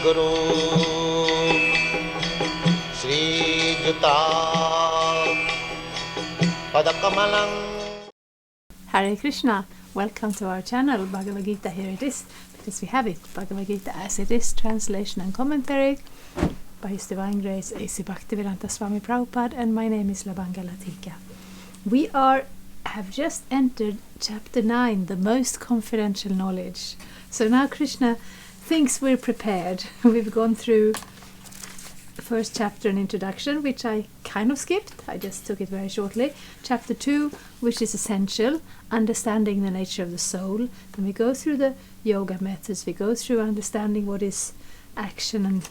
Guru Sri Juta Padakamalang. Hare Krishna, welcome to our channel Bhagavad-gita. Here it is, because we have it, Bhagavad-gita as it is, translation and commentary by His Divine Grace A.C. Bhaktivedanta Swami Prabhupada, and my name is Labanga Latika. We have just entered chapter 9, the most confidential knowledge. So now Krishna thinks we're prepared. We've gone through the first chapter, an introduction, which I kind of skipped. I just took it very shortly. Chapter 2, which is essential, understanding the nature of the soul. Then we go through the yoga methods. We go through understanding what is action and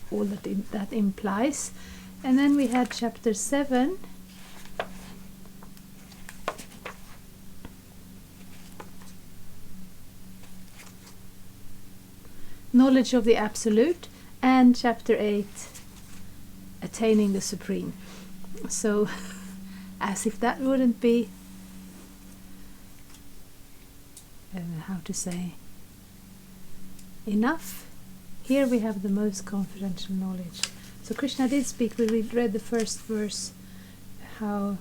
all that implies. And then we had chapter 7, knowledge of the absolute, and chapter 8, attaining the supreme. So as if that wouldn't be enough, here we have the most confidential knowledge. So Krishna did speak. We read the first verse, how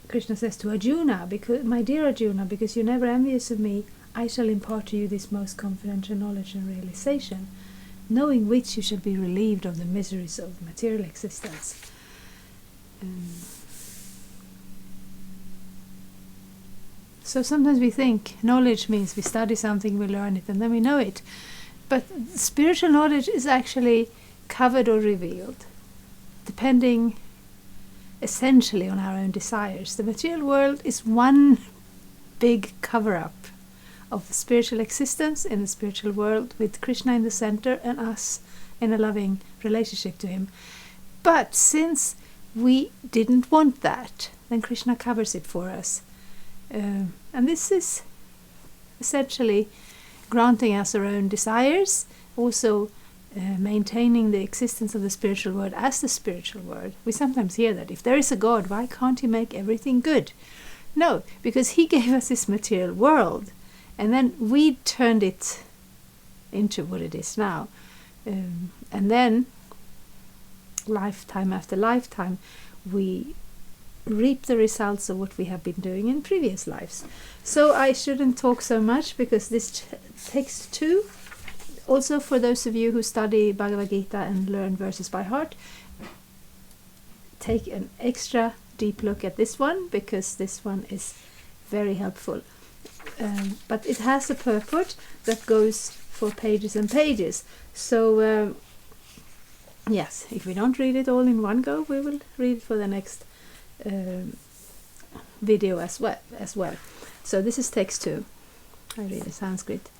Krishna says to Arjuna, because, my dear Arjuna, because you're never envious of me, I shall impart to you this most confidential knowledge and realization, knowing which you shall be relieved of the miseries of material existence. So sometimes we think knowledge means we study something, we learn it, and then we know it. But spiritual knowledge is actually covered or revealed, depending essentially on our own desires. The material world is one big cover-up of the spiritual existence in the spiritual world, with Krishna in the center and us in a loving relationship to him. But since we didn't want that, then Krishna covers it for us. And this is essentially granting us our own desires, also maintaining the existence of the spiritual world as the spiritual world. We sometimes hear that if there is a God, why can't he make everything good? No, because he gave us this material world, and then we turned it into what it is now. And then, lifetime after lifetime, we reap the results of what we have been doing in previous lives. So I shouldn't talk so much, because this text 2, also for those of you who study Bhagavad-gita and learn verses by heart, take an extra deep look at this one, because this one is very helpful. But it has a purport that goes for pages and pages. So yes, if we don't read it all in one go, we will read it for the next video as well. So this is text 2. I read in Sanskrit.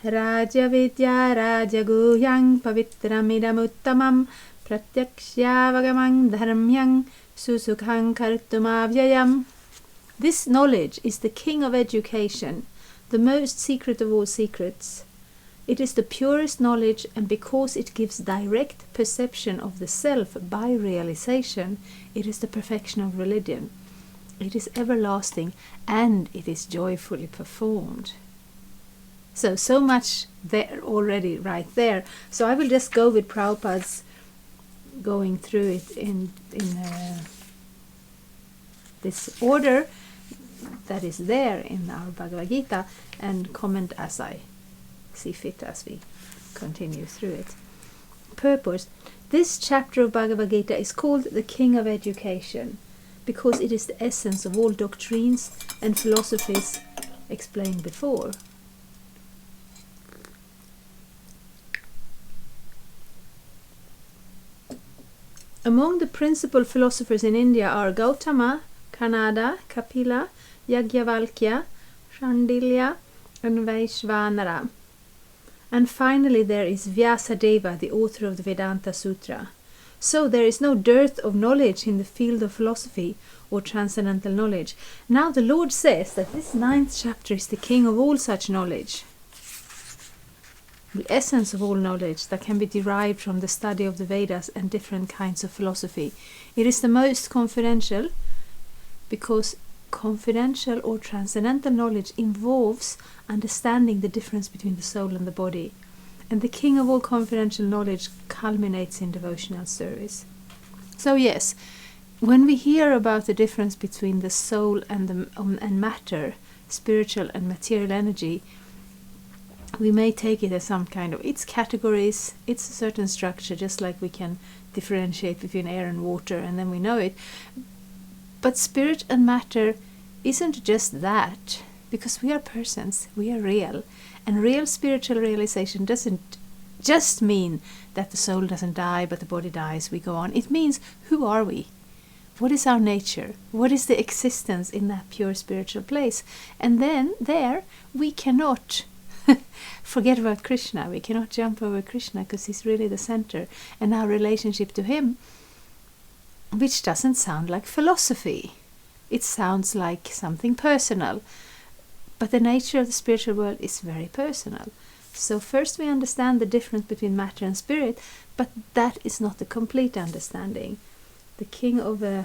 Raja Vidya Raja Guhyang Pavitram Uttamam Pratyakshyavagamang Dharmyang Susukhang Kartumavyayam. This knowledge is the king of education, the most secret of all secrets. It is the purest knowledge, and because it gives direct perception of the self by realization, it is the perfection of religion. It is everlasting, and it is joyfully performed. So much there already right there. So I will just go with Prabhupada's going through it in this order that is there in our Bhagavad-gita, and comment as I see fit as we continue through it. Purpose. This chapter of Bhagavad-gita is called the King of Education, because it is the essence of all doctrines and philosophies explained before. Among the principal philosophers in India are Gautama, Kanada, Kapila, Yajnavalkya, Shandilya, and Vaishvanara. And finally there is Vyasadeva, the author of the Vedanta Sutra. So there is no dearth of knowledge in the field of philosophy or transcendental knowledge. Now the Lord says that this 9th chapter is the king of all such knowledge, the essence of all knowledge that can be derived from the study of the Vedas and different kinds of philosophy. It is the most confidential, because confidential or transcendental knowledge involves understanding the difference between the soul and the body. And the king of all confidential knowledge culminates in devotional service. So yes, when we hear about the difference between the soul and matter, spiritual and material energy, we may take it as some kind of, it's categories, it's a certain structure, just like we can differentiate between air and water, and then we know it. But spirit and matter isn't just that, because we are persons, we are real, and real spiritual realization doesn't just mean that the soul doesn't die but the body dies, we go on. It means, who are we? What is our nature? What is the existence in that pure spiritual place? And then there we cannot forget about Krishna. We cannot jump over Krishna, because he's really the center, and our relationship to him, which doesn't sound like philosophy. It sounds like something personal. But the nature of the spiritual world is very personal. So first we understand the difference between matter and spirit, but that is not the complete understanding. The king of the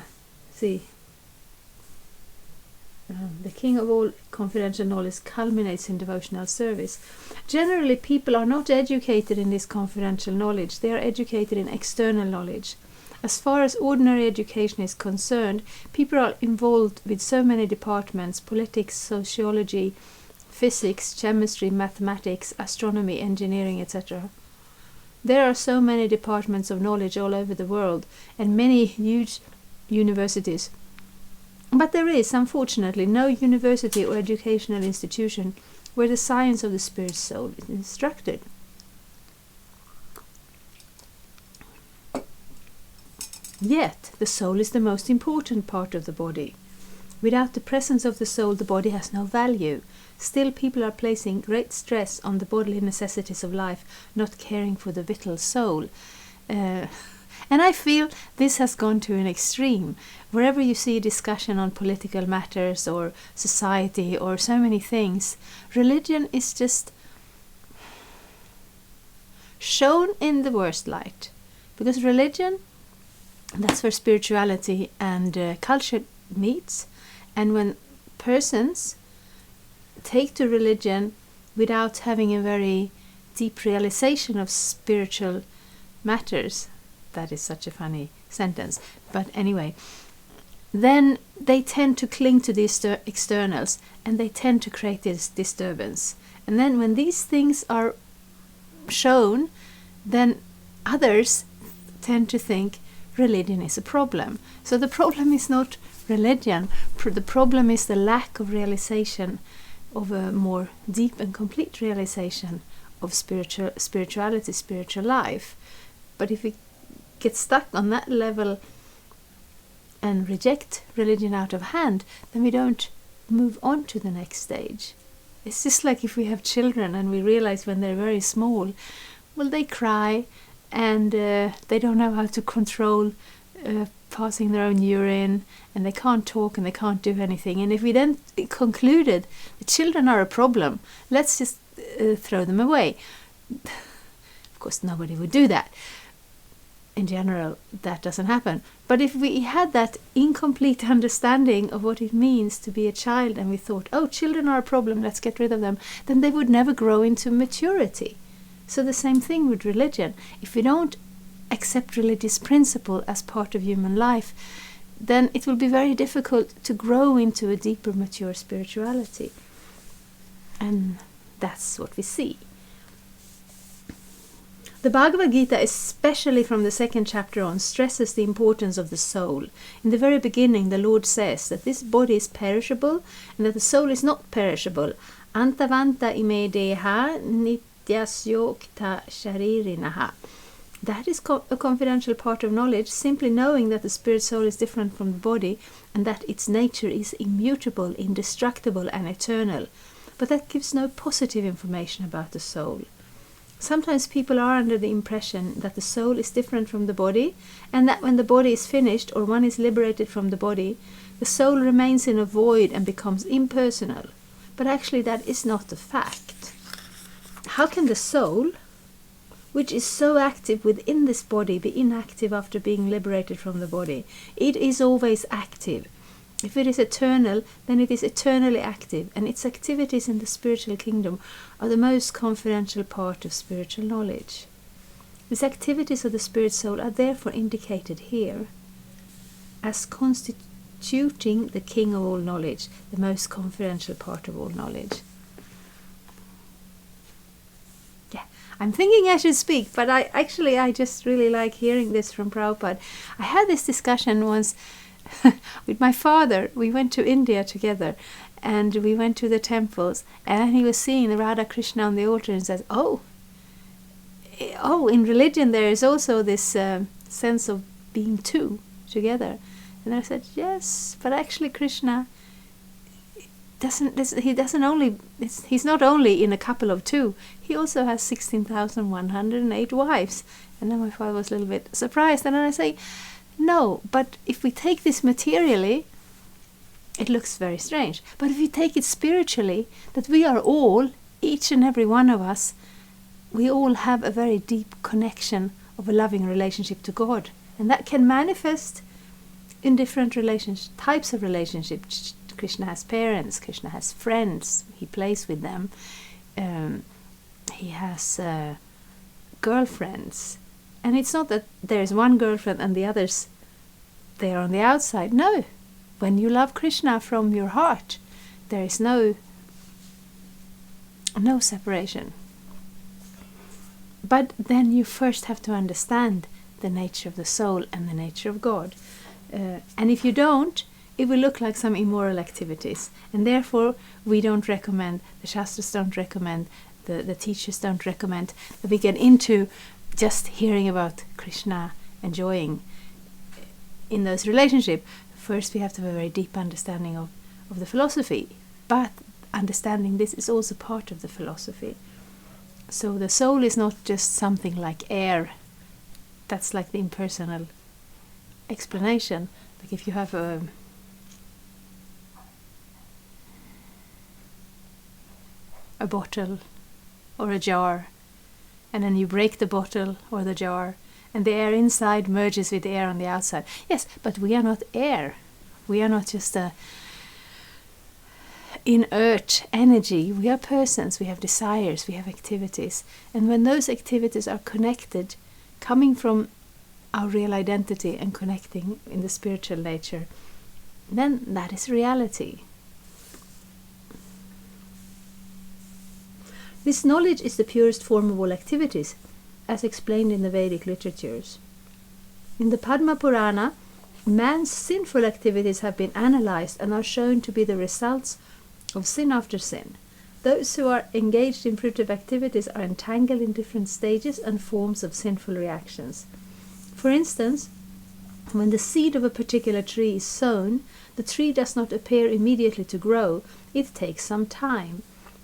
king of all confidential knowledge culminates in devotional service. Generally, people are not educated in this confidential knowledge. They are educated in external knowledge. As far as ordinary education is concerned, people are involved with so many departments: politics, sociology, physics, chemistry, mathematics, astronomy, engineering, etc. There are so many departments of knowledge all over the world, and many huge universities. But there is, unfortunately, no university or educational institution where the science of the spirit soul is instructed. Yet, the soul is the most important part of the body. Without the presence of the soul, the body has no value. Still, people are placing great stress on the bodily necessities of life, not caring for the vital soul. And I feel this has gone to an extreme. Wherever you see a discussion on political matters or society or so many things, religion is just shown in the worst light. Because religion, that's where spirituality and culture meets. And when persons take to religion without having a very deep realization of spiritual matters, that is such a funny sentence, but anyway, then they tend to cling to the externals, and they tend to create this disturbance. And then when these things are shown, then others tend to think religion is a problem. So the problem is not religion, the problem is the lack of realization, of a more deep and complete realization of spirituality, spiritual life. But if we get stuck on that level and reject religion out of hand, then we don't move on to the next stage. It's just like if we have children and we realize when they're very small, well, they cry and they don't know how to control passing their own urine, and they can't talk and they can't do anything. And if we then concluded the children are a problem, let's just throw them away. Of course, nobody would do that. In general, that doesn't happen. But if we had that incomplete understanding of what it means to be a child, and we thought, oh, children are a problem, let's get rid of them, then they would never grow into maturity. So the same thing with religion. If we don't accept religious principle as part of human life, then it will be very difficult to grow into a deeper, mature spirituality. And that's what we see. The Bhagavad-gita, especially from the second chapter on, stresses the importance of the soul. In the very beginning, the Lord says that this body is perishable and that the soul is not perishable. Antavanta ime deha nityasyokta sharirinaha. That is a confidential part of knowledge, simply knowing that the spirit soul is different from the body and that its nature is immutable, indestructible and eternal. But that gives no positive information about the soul. Sometimes people are under the impression that the soul is different from the body, and that when the body is finished or one is liberated from the body, the soul remains in a void and becomes impersonal. But actually that is not the fact. How can the soul, which is so active within this body, be inactive after being liberated from the body? It is always active. If it is eternal, then it is eternally active, and its activities in the spiritual kingdom are the most confidential part of spiritual knowledge. These activities of the spirit soul are therefore indicated here as constituting the king of all knowledge, the most confidential part of all knowledge. Yeah, I'm thinking I should speak, but I just really like hearing this from Prabhupada. I had this discussion once with my father. We went to India together, and we went to the temples, and he was seeing the Radha Krishna on the altar and says, oh, in religion there is also this sense of being two together. And I said, yes, but actually Krishna he's not only in a couple of two, he also has 16,108 wives. And then my father was a little bit surprised, and then I say, no, but if we take this materially, it looks very strange. But if you take it spiritually, that we are all, each and every one of us, we all have a very deep connection of a loving relationship to God. And that can manifest in different types of relationships. Krishna has parents, Krishna has friends, he plays with them. He has girlfriends. And it's not that there's one girlfriend and the others, they are on the outside. No. When you love Krishna from your heart, there is no separation. But then you first have to understand the nature of the soul and the nature of God. And if you don't, it will look like some immoral activities. And therefore, we don't recommend, the Shastras don't recommend, the teachers don't recommend that we get into just hearing about Krishna enjoying in those relationships. First, we have to have a very deep understanding of the philosophy. But understanding this is also part of the philosophy. So the soul is not just something like air. That's like the impersonal explanation. Like if you have a bottle or a jar, and then you break the bottle or the jar, and the air inside merges with the air on the outside. Yes, but we are not air. We are not just a inert energy. We are persons, we have desires, we have activities. And when those activities are connected, coming from our real identity and connecting in the spiritual nature, then that is reality. This knowledge is the purest form of all activities, as explained in the Vedic literatures. In the Padma Purana, man's sinful activities have been analyzed and are shown to be the results of sin after sin. Those who are engaged in fruitive activities are entangled in different stages and forms of sinful reactions. For instance, when the seed of a particular tree is sown, the tree does not appear immediately to grow. It takes some time.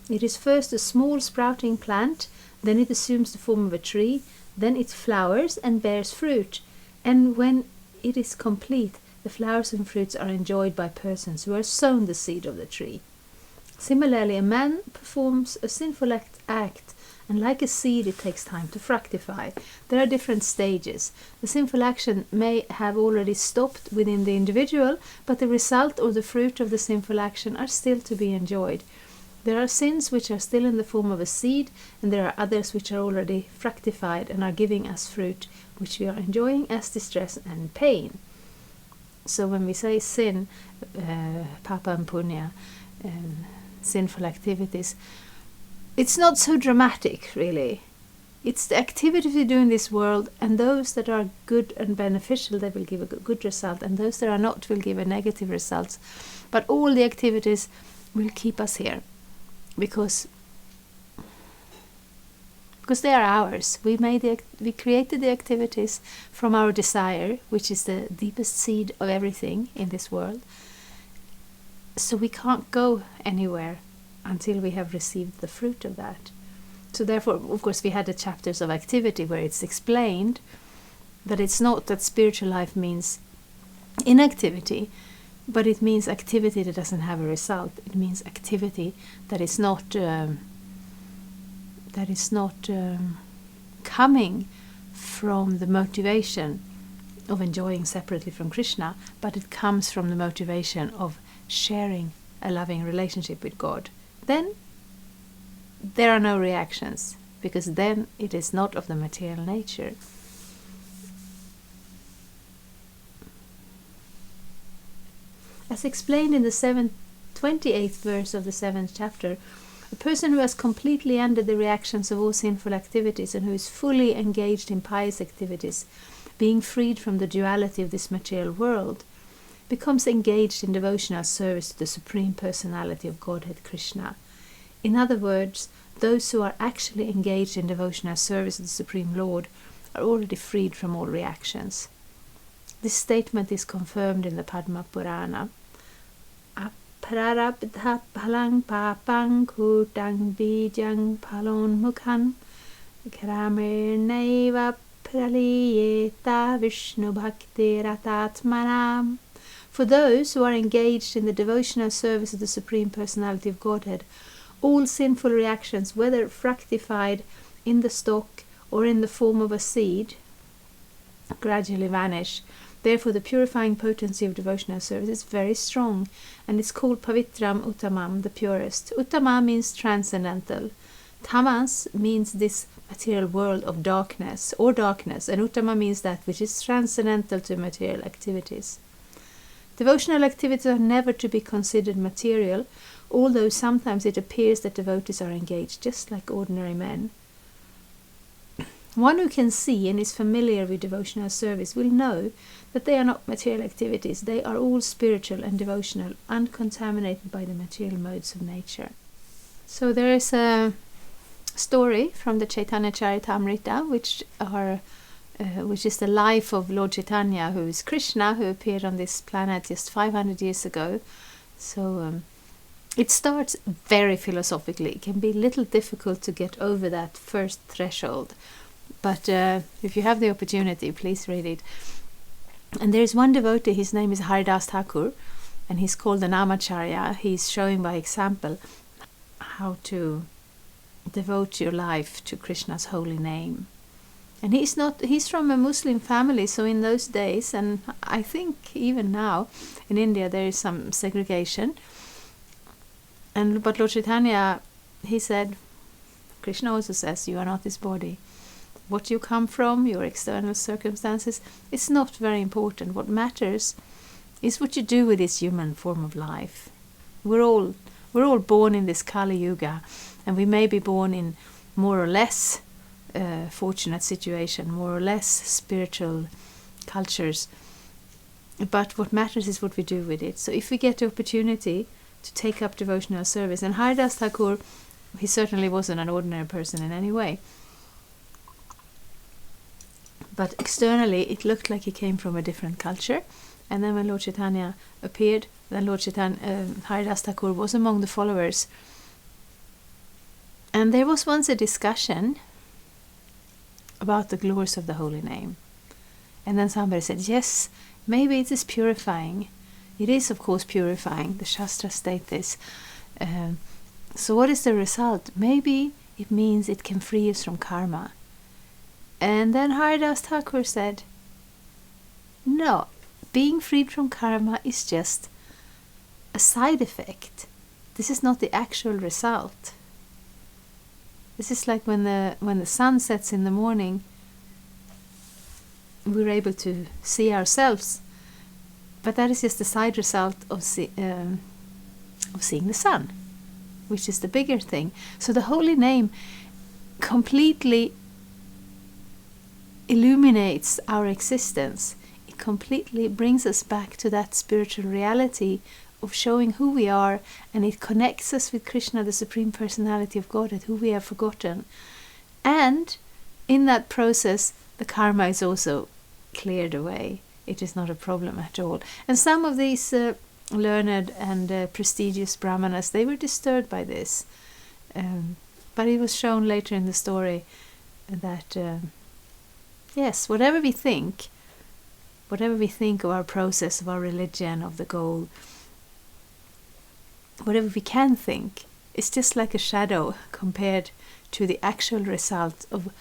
It is first a small sprouting plant, then it assumes the form of a tree, then it flowers and bears fruit. And when it is complete, the flowers and fruits are enjoyed by persons who are sown the seed of the tree. Similarly, a man performs a sinful act, and like a seed, it takes time to fructify. There are different stages. The sinful action may have already stopped within the individual, but the result or the fruit of the sinful action are still to be enjoyed. There are sins which are still in the form of a seed, and there are others which are already fructified and are giving us fruit, which we are enjoying as distress and pain. So when we say sin, papa and punya, sinful activities, it's not so dramatic, really. It's the activities we do in this world, and those that are good and beneficial, they will give a good result, and those that are not will give a negative result. But all the activities will keep us here, because they are ours. We created the activities from our desire, which is the deepest seed of everything in this world. So we can't go anywhere until we have received the fruit of that. So therefore, of course, we had the chapters of activity where it's explained that it's not that spiritual life means inactivity, but it means activity that doesn't have a result. It means activity that is not coming from the motivation of enjoying separately from Krishna, but it comes from the motivation of sharing a loving relationship with God. Then there are no reactions, because then it is not of the material nature. As explained in the 28th verse of the 7th chapter, a person who has completely ended the reactions of all sinful activities and who is fully engaged in pious activities, being freed from the duality of this material world, becomes engaged in devotional service to the Supreme Personality of Godhead Krishna. In other words, those who are actually engaged in devotional service to the Supreme Lord are already freed from all reactions. This statement is confirmed in the Padma Purana. Aprarabdha palang papang kutang bijang palon mukhan gramer neva praliyeta vishnu bhakti ratatmanam. For those who are engaged in the devotional service of the Supreme Personality of Godhead, all sinful reactions, whether fructified in the stalk or in the form of a seed, gradually vanish. Therefore, the purifying potency of devotional service is very strong, and is called Pavitram Uttamam, the purest. Uttama means transcendental. Tamas means this material world of darkness, and Uttama means that which is transcendental to material activities. Devotional activities are never to be considered material, although sometimes it appears that devotees are engaged just like ordinary men. One who can see and is familiar with devotional service will know that they are not material activities. They are all spiritual and devotional, uncontaminated by the material modes of nature. So there is a story from the Chaitanya Charitamrita, which is the life of Lord Chaitanya, who is Krishna, who appeared on this planet just 500 years ago. So it starts very philosophically. It can be a little difficult to get over that first threshold. But if you have the opportunity, please read it. And there is one devotee, his name is Haridas Thakur, and he's called the Namacharya. He's showing by example how to devote your life to Krishna's holy name. And he's from a Muslim family, so in those days, and I think even now in India there is some segregation. But Lord Chaitanya, he said, Krishna also says, you are not this body. What you come from, your external circumstances, it's not very important. What matters is what you do with this human form of life. We're all born in this Kali Yuga, and we may be born in more or less fortunate situation, more or less spiritual cultures. But what matters is what we do with it. So if we get the opportunity to take up devotional service, and Haridas Thakur, he certainly wasn't an ordinary person in any way. But externally, it looked like he came from a different culture. And then when Lord Chaitanya appeared, then Haridas Thakur was among the followers. And there was once a discussion about the glories of the holy name. And then somebody said, yes, maybe it is purifying. It is, of course, purifying. The Shastras state this. So what is the result? Maybe it means it can free us from karma. And then Haridas Thakur said, no, being freed from karma is just a side effect. This is not the actual result. This is like when the sun sets in the morning, we're able to see ourselves. But that is just the side result of seeing the sun, which is the bigger thing. So the holy name completely illuminates our existence. It completely brings us back to that spiritual reality of showing who we are, and it connects us with Krishna, the Supreme Personality of Godhead, who we have forgotten. And in that process, the karma is also cleared away. It is not a problem at all. And some of these learned and prestigious brahmanas, they were disturbed by this. But it was shown later in the story that yes, whatever we think of our process, of our religion, of the goal, whatever we can think, it's just like a shadow compared to the actual result of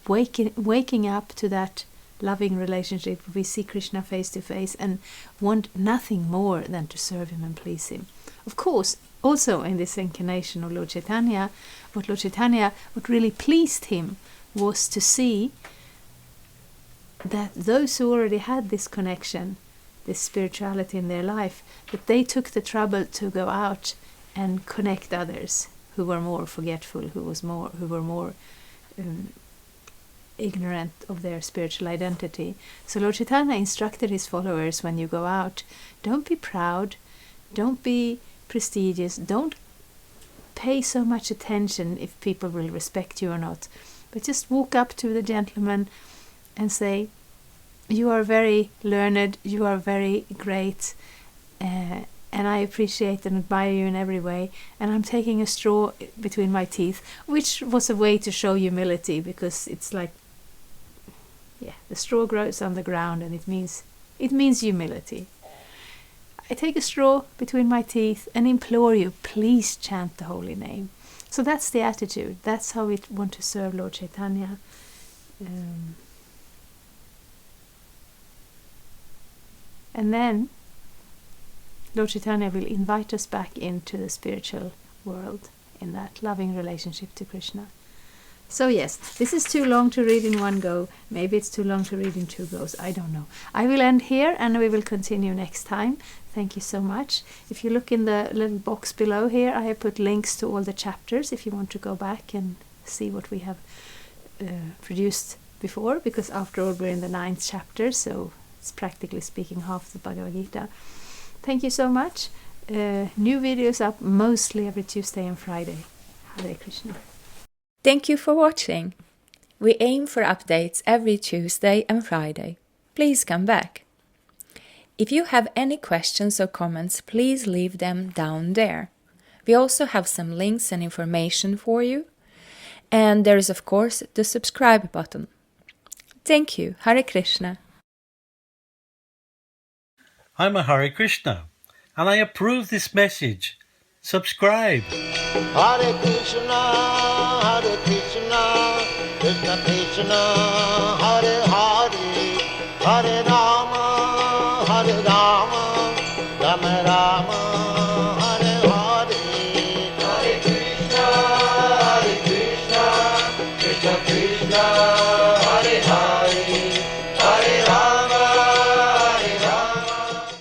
waking up to that loving relationship, we see Krishna face to face and want nothing more than to serve him and please him. Of course, also in this incarnation of Lord Chaitanya, what really pleased him was to see that those who already had this connection, this spirituality in their life, that they took the trouble to go out and connect others who were more forgetful, who were more ignorant of their spiritual identity. So Lord Chaitanya instructed his followers, when you go out, don't be proud, don't be prestigious, don't pay so much attention if people will respect you or not, but just walk up to the gentleman and say, you are very learned, you are very great, and I appreciate and admire you in every way, and I'm taking a straw between my teeth, which was a way to show humility, because it's like, the straw grows on the ground, and it means humility. I take a straw between my teeth and implore you, please chant the holy name. So that's the attitude. That's how we want to serve Lord Chaitanya. And then Lord Chaitanya will invite us back into the spiritual world in that loving relationship to Krishna. So yes, this is too long to read in one go. Maybe it's too long to read in two goes. I don't know. I will end here and we will continue next time. Thank you so much. If you look in the little box below here, I have put links to all the chapters if you want to go back and see what we have produced before, because after all we're in the 9th chapter, so it's practically speaking half the Bhagavad-gita. Thank you so much. New videos up mostly every Tuesday and Friday. Hare Krishna. Thank you for watching. We aim for updates every Tuesday and Friday. Please come back. If you have any questions or comments, please leave them down there. We also have some links and information for you. And there is, of course, the subscribe button. Thank you. Hare Krishna. I'm a Hare Krishna, and I approve this message. Subscribe. Hare Krishna, Krishna Krishna, Hare Hare, Hare